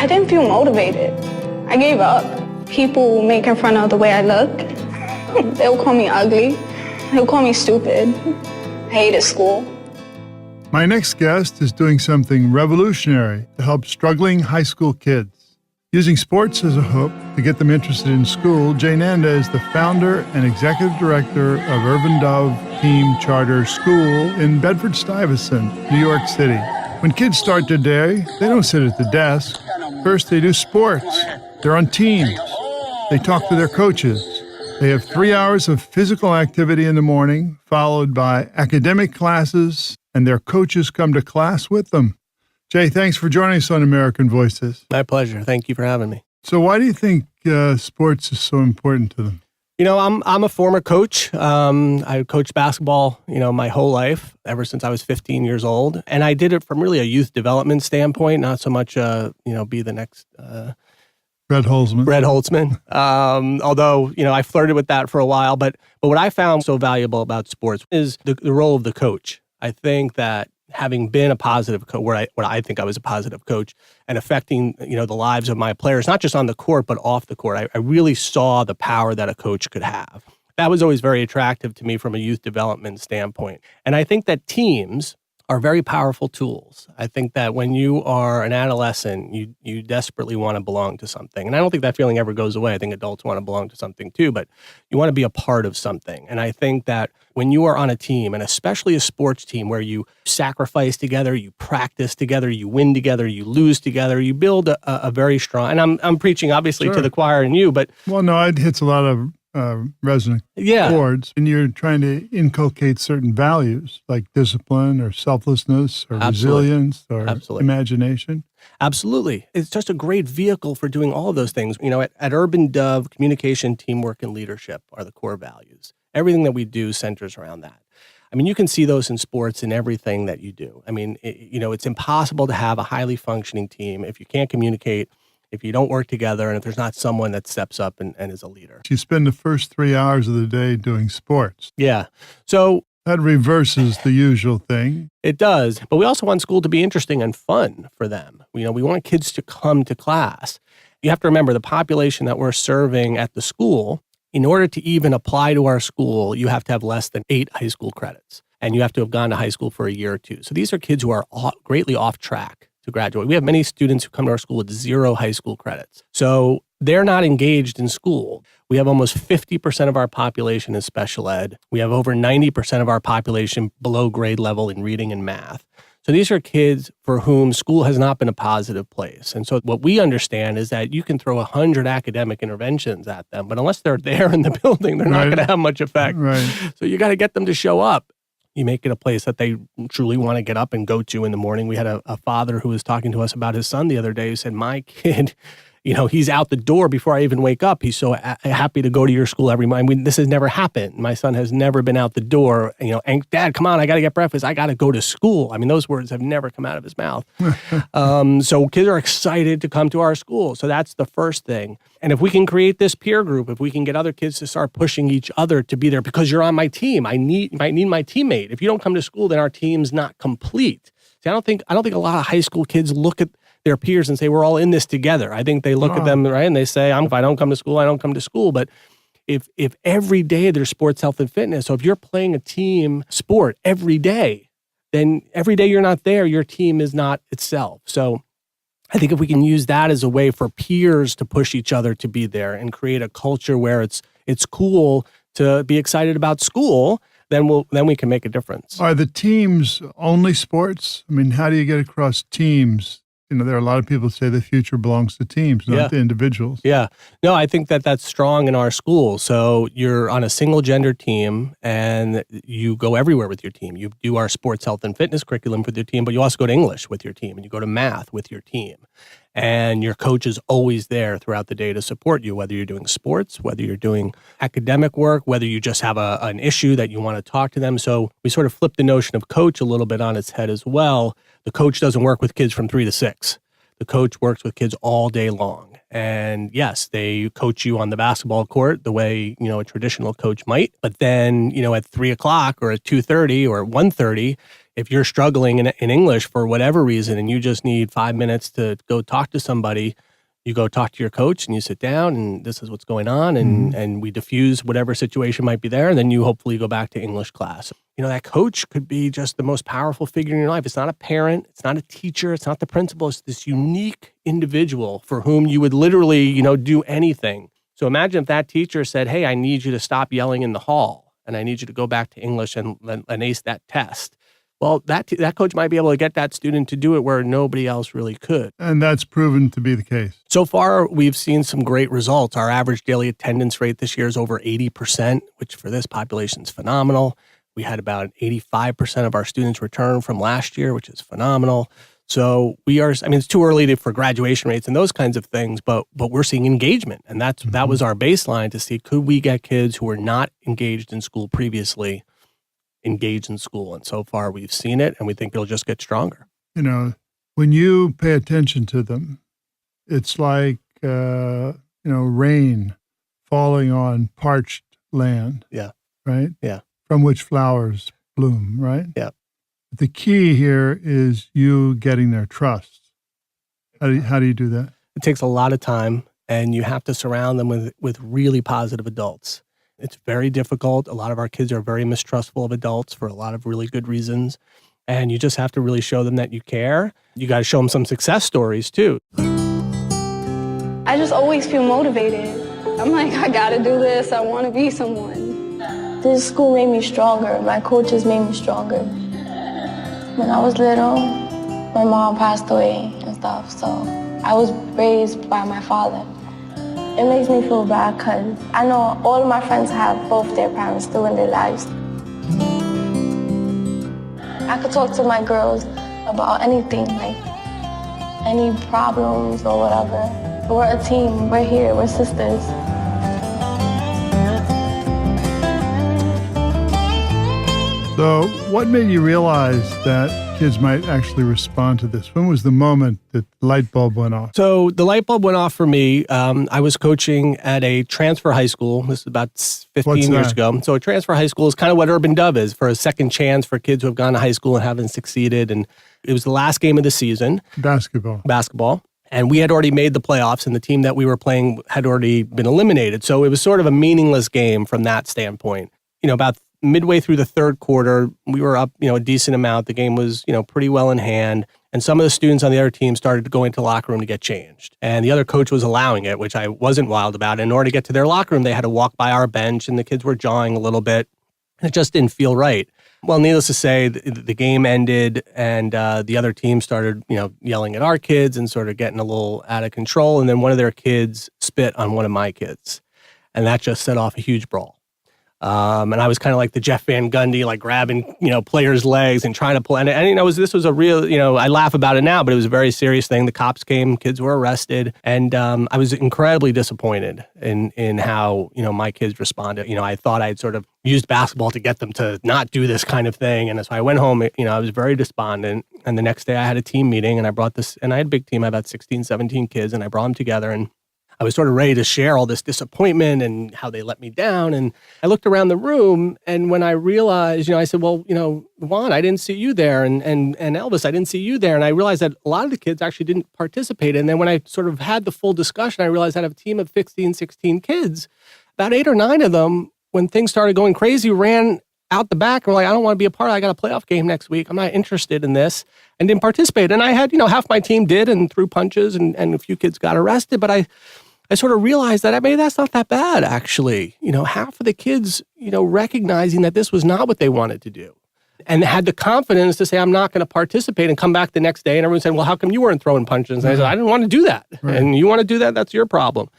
I didn't feel motivated. I gave up. People making fun of the way I look. They'll call me ugly. They'll call me stupid. I hated school. My next guest is doing something revolutionary to help struggling high school kids. Using sports as a hook to get them interested in school, Nanda is the founder and executive director of Urban Dove Team Charter School in Bedford-Stuyvesant, New York City. When kids start their day, they don't sit at the desk. First, they do sports. They're on teams. They talk to their coaches. They have 3 hours of physical activity in the morning, followed by academic classes, and their coaches come to class with them. Jay, thanks for joining us on American Voices. My pleasure. Thank you for having me. So why do you think sports is so important to them? You know, I'm a former coach. I coached basketball, my whole life, ever since I was 15 years old. And I did it from really a youth development standpoint, not so much, be the next... Red Holtzman. Although, I flirted with that for a while. But what I found so valuable about sports is the role of the coach. I think that having been a positive coach, what I think I was a positive coach, and affecting, the lives of my players, not just on the court, but off the court, I really saw the power that a coach could have. That was always very attractive to me from a youth development standpoint. And I think that teams are very powerful tools. I think that when you are an adolescent, you desperately want to belong to something. And I don't think that feeling ever goes away. I think adults want to belong to something too, but you want to be a part of something. And I think that when you are on a team, and especially a sports team where you sacrifice together, you practice together, you win together, you lose together, you build a very strong, and I'm preaching obviously to the choir and you, but... Well, no, it hits a lot of resonant chords, and you're trying to inculcate certain values like discipline or selflessness or resilience or imagination. Absolutely. It's just a great vehicle for doing all of those things. At Urban Dove, communication, teamwork, and leadership are the core values. Everything that we do centers around that. I mean, you can see those in sports in everything that you do. I mean, it's impossible to have a highly functioning team if you can't communicate, if you don't work together, and if there's not someone that steps up and is a leader. You spend the first 3 hours of the day doing sports. Yeah. So that reverses the usual thing. It does. But we also want school to be interesting and fun for them. We want kids to come to class. You have to remember the population that we're serving at the school. In order to even apply to our school, you have to have less than 8 high school credits. And you have to have gone to high school for a year or two. So these are kids who are greatly off track to graduate. We have many students who come to our school with 0 high school credits. So they're not engaged in school. We have almost 50% of our population in special ed. We have over 90% of our population below grade level in reading and math. So these are kids for whom school has not been a positive place. And so what we understand is that you can throw 100 academic interventions at them, but unless they're there in the building, they're not going to have much effect. Right. So you got to get them to show up. You make it a place that they truly want to get up and go to in the morning. We had a father who was talking to us about his son the other day who said, my kid, he's out the door before I even wake up. He's so happy to go to your school every morning. This has never happened. My son has never been out the door, and Dad, come on, I got to get breakfast. I got to go to school. I mean, those words have never come out of his mouth. So kids are excited to come to our school. So that's the first thing. And if we can create this peer group, if we can get other kids to start pushing each other to be there because you're on my team, I might need my teammate. If you don't come to school, then our team's not complete. See, I don't think a lot of high school kids look at their peers and say, we're all in this together. I think they look at them, right, and they say, if I don't come to school, I don't come to school. But if every day there's sports, health, and fitness, so if you're playing a team sport every day, then every day you're not there, your team is not itself. So I think if we can use that as a way for peers to push each other to be there and create a culture where it's cool to be excited about school, then we can make a difference. Are the teams only sports? I mean, how do you get across teams? There are a lot of people who say the future belongs to teams, not to individuals. Yeah. No, I think that's strong in our school. So you're on a single gender team and you go everywhere with your team. You do our sports, health, and fitness curriculum with your team, but you also go to English with your team and you go to math with your team. And your coach is always there throughout the day to support you, whether you're doing sports, whether you're doing academic work, whether you just have an issue that you want to talk to them. So we sort of flip the notion of coach a little bit on its head as well. The coach doesn't work with kids from 3 to 6. The coach works with kids all day long. And yes, they coach you on the basketball court the way, a traditional coach might. But then, at 3 o'clock or at 2:30 or 1:30, if you're struggling in English for whatever reason and you just need 5 minutes to go talk to somebody, you go talk to your coach and you sit down and this is what's going on and we diffuse whatever situation might be there, and then you hopefully go back to English class. That coach could be just the most powerful figure in your life. It's not a parent, it's not a teacher, it's not the principal, it's this unique individual for whom you would literally, do anything. So imagine if that teacher said, hey, I need you to stop yelling in the hall and I need you to go back to English and ace that test. Well, that coach might be able to get that student to do it where nobody else really could. And that's proven to be the case. So far, we've seen some great results. Our average daily attendance rate this year is over 80%, which for this population is phenomenal. We had about 85% of our students return from last year, which is phenomenal. So it's too early for graduation rates and those kinds of things, but we're seeing engagement. And that was our baseline to see, could we get kids who were not engaged in school previously engaged in school? And so far we've seen it, and we think it'll just get stronger. When you pay attention to them, it's like, rain falling on parched land. Yeah. Right? Yeah. From which flowers bloom, right? Yeah. The key here is you getting their trust. How do you do that? It takes a lot of time, and you have to surround them with really positive adults. It's very difficult. A lot of our kids are very mistrustful of adults for a lot of really good reasons. And you just have to really show them that you care. You got to show them some success stories too. I just always feel motivated. I'm like, I gotta do this. I want to be someone. This school made me stronger. My coaches made me stronger. When I was little, my mom passed away and stuff, so I was raised by my father. It makes me feel bad because I know all of my friends have both their parents still in their lives. I could talk to my girls about anything, like any problems or whatever. We're a team, we're here, we're sisters. So what made you realize that kids might actually respond to this? When was the moment that the light bulb went off? So the light bulb went off for me. I was coaching at a transfer high school. This is about 15 years ago. So a transfer high school is kind of what Urban Dove is, for a second chance for kids who have gone to high school and haven't succeeded. And it was the last game of the season. Basketball. And we had already made the playoffs, and the team that we were playing had already been eliminated. So it was sort of a meaningless game from that standpoint. About midway through the third quarter, we were up, a decent amount. The game was, pretty well in hand. And some of the students on the other team started to go into the locker room to get changed. And the other coach was allowing it, which I wasn't wild about. In order to get to their locker room, they had to walk by our bench, and the kids were jawing a little bit. And it just didn't feel right. Well, needless to say, the game ended, and the other team started, yelling at our kids and sort of getting a little out of control. And then one of their kids spit on one of my kids. And that just set off a huge brawl. And I was kind of like the Jeff Van Gundy, like grabbing, players' legs and trying to pull. And this was a real, I laugh about it now, but it was a very serious thing. The cops came, kids were arrested. And I was incredibly disappointed in how, my kids responded. I thought I'd sort of used basketball to get them to not do this kind of thing. And so I went home, I was very despondent. And the next day I had a team meeting, and I had a big team. I had about 16, 17 kids, and I brought them together, and I was sort of ready to share all this disappointment and how they let me down. And I looked around the room, and when I realized, I said, well, Juan, I didn't see you there. And Elvis, I didn't see you there. And I realized that a lot of the kids actually didn't participate. And then when I sort of had the full discussion, I realized I have a team of 15, 16 kids. About 8 or 9 of them, when things started going crazy, ran out the back and were like, I don't want to be a part of it. I got a playoff game next week. I'm not interested in this, and didn't participate. And I had, half my team did and threw punches, and a few kids got arrested. But I sort of realized that maybe that's not that bad, actually. Half of the kids, recognizing that this was not what they wanted to do, and had the confidence to say, I'm not going to participate, and come back the next day. And everyone said, well, how come you weren't throwing punches? And I said, I didn't want to do that. Right. And you want to do that? That's your problem.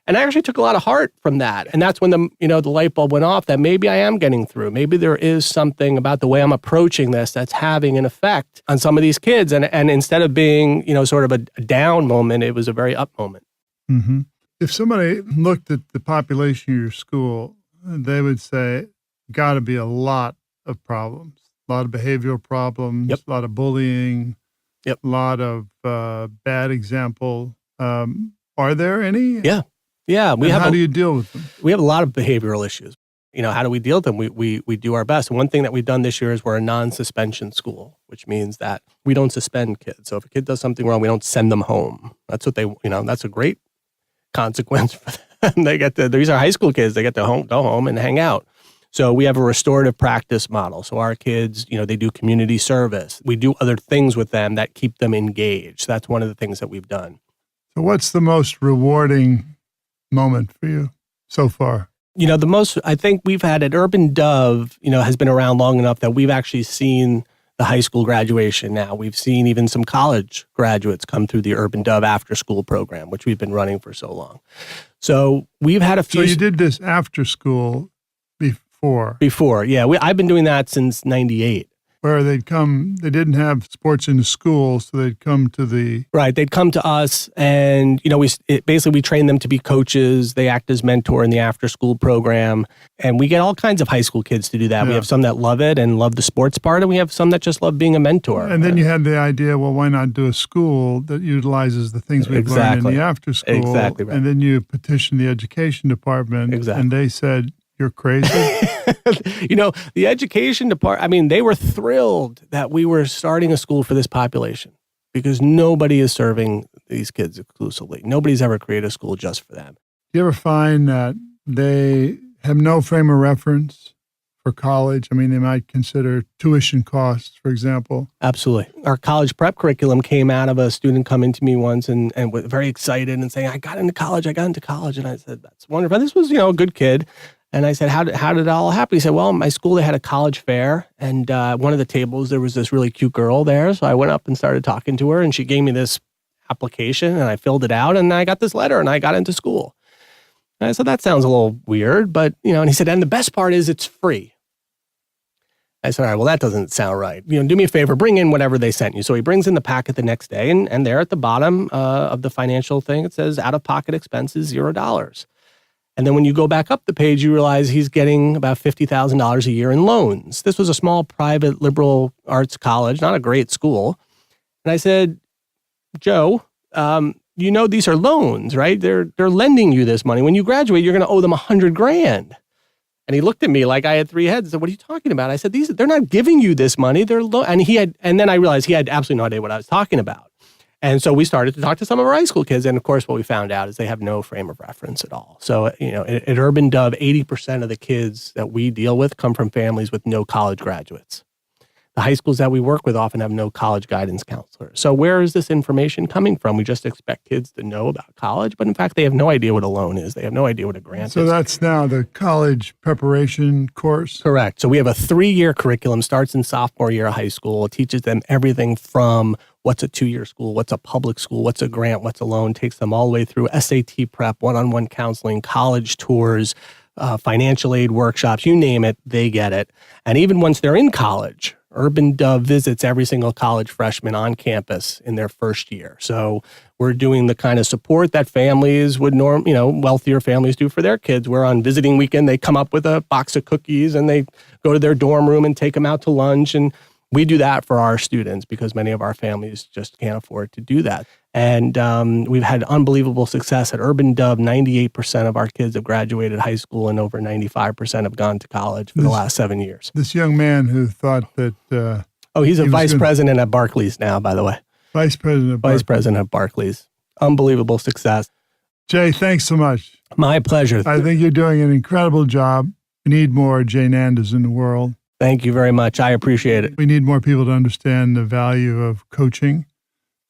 And I actually took a lot of heart from that. And that's when the light bulb went off, that maybe I am getting through. Maybe there is something about the way I'm approaching this that's having an effect on some of these kids. And instead of being, sort of a down moment, it was a very up moment. Mm-hmm. If somebody looked at the population of your school, they would say, got to be a lot of problems, a lot of behavioral problems, Yep. a lot of bullying, Yep. a lot of bad example. Are there any? Yeah. Yeah. How do you deal with them? We have a lot of behavioral issues. how do we deal with them? We do our best. And one thing that we've done this year is we're a non-suspension school, which means that we don't suspend kids. So if a kid does something wrong, we don't send them home. That's what that's a great consequence for them. These are high school kids. They get to go home and hang out. So we have a restorative practice model. So our kids, they do community service. We do other things with them that keep them engaged. That's one of the things that we've done. So what's the most rewarding moment for you so far? The most, I think we've had at Urban Dove, has been around long enough that we've actually seen the high school graduation now. We've seen even some college graduates come through the Urban Dove after school program, which we've been running for so long. So we've had a few. So you did this after school before? Before, yeah. I've been doing that since 98. Where they didn't have sports in the school, so they'd come to the... Right, they'd come to us, and, we train them to be coaches. They act as mentor in the after-school program, and we get all kinds of high school kids to do that. Yeah. We have some that love it and love the sports part, and we have some that just love being a mentor. And then you had the idea, well, why not do a school that utilizes the things we've learned in the after-school? Exactly right. And then you petitioned the education department, and they said, you're crazy. The education department, they were thrilled that we were starting a school for this population because nobody is serving these kids exclusively. Nobody's ever created a school just for them. Do you ever find that they have no frame of reference for college? They might consider tuition costs, for example. Absolutely. Our college prep curriculum came out of a student coming to me once and was very excited and saying, I got into college. And I said, that's wonderful. This was, a good kid. And I said, how did it all happen? He said, well, in my school, they had a college fair. And one of the tables, there was this really cute girl there. So I went up and started talking to her. And she gave me this application. And I filled it out. And I got this letter. And I got into school. And I said, that sounds a little weird. But, and he said, and the best part is it's free. I said, all right, well, that doesn't sound right. Do me a favor, bring in whatever they sent you. So he brings in the packet the next day. And there at the bottom of the financial thing, it says out-of-pocket expenses, $0. And then when you go back up the page, you realize he's getting about $50,000 a year in loans. This was a small private liberal arts college, not a great school. And I said, Joe, these are loans, right? They're lending you this money. When you graduate, you're going to owe them $100,000. And he looked at me like I had three heads. I said, what are you talking about? I said, they're not giving you this money. They're and then I realized he had absolutely no idea what I was talking about. And so we started to talk to some of our high school kids. And of course, what we found out is they have no frame of reference at all. So, at Urban Dove, 80% of the kids that we deal with come from families with no college graduates. The high schools that we work with often have no college guidance counselors. So where is this information coming from? We just expect kids to know about college, but in fact, they have no idea what a loan is. They have no idea what a grant is. So that's now the college preparation course? Correct. So we have a 3-year curriculum, starts in sophomore year of high school. It teaches them everything from what's a 2-year school, what's a public school, what's a grant, what's a loan, takes them all the way through SAT prep, one-on-one counseling, college tours, financial aid workshops, you name it, they get it. And even once they're in college, Urban Dove visits every single college freshman on campus in their first year. So we're doing the kind of support that families would wealthier families do for their kids, where on visiting weekend, they come up with a box of cookies and they go to their dorm room and take them out to lunch. And we do that for our students because many of our families just can't afford to do that. And we've had unbelievable success at Urban Dove. 98% of our kids have graduated high school and over 95% have gone to college for the last 7 years. This young man who thought that... he's a vice president at Barclays now, by the way. Vice president at Barclays. Unbelievable success. Jay, thanks so much. My pleasure. I think you're doing an incredible job. We need more Jay Nandas in the world. Thank you very much. I appreciate it. We need more people to understand the value of coaching.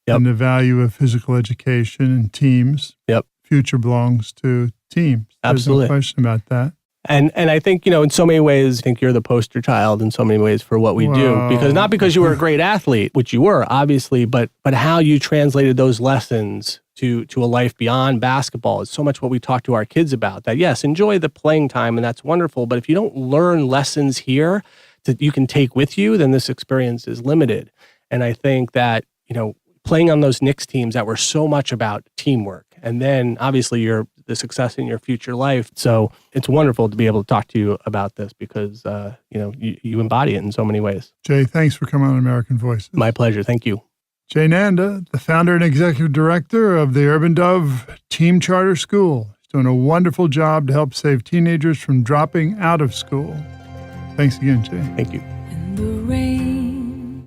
Yep. And the value of physical education and teams. Yep. Future belongs to teams. Absolutely. There's no question about that. And I think, in so many ways, I think you're the poster child in so many ways for what we do. Because not because you were a great athlete, which you were, obviously, but how you translated those lessons to a life beyond basketball is so much what we talk to our kids about. That, yes, enjoy the playing time, and that's wonderful. But if you don't learn lessons here that you can take with you, then this experience is limited. And I think that, playing on those Knicks teams that were so much about teamwork, and then obviously the success in your future life. So it's wonderful to be able to talk to you about this because, you embody it in so many ways. Jay, thanks for coming on American Voices. My pleasure. Thank you. Jay Nanda, the founder and executive director of the Urban Dove Team Charter School. He's doing a wonderful job to help save teenagers from dropping out of school. Thanks again, Jay. Thank you. And the rain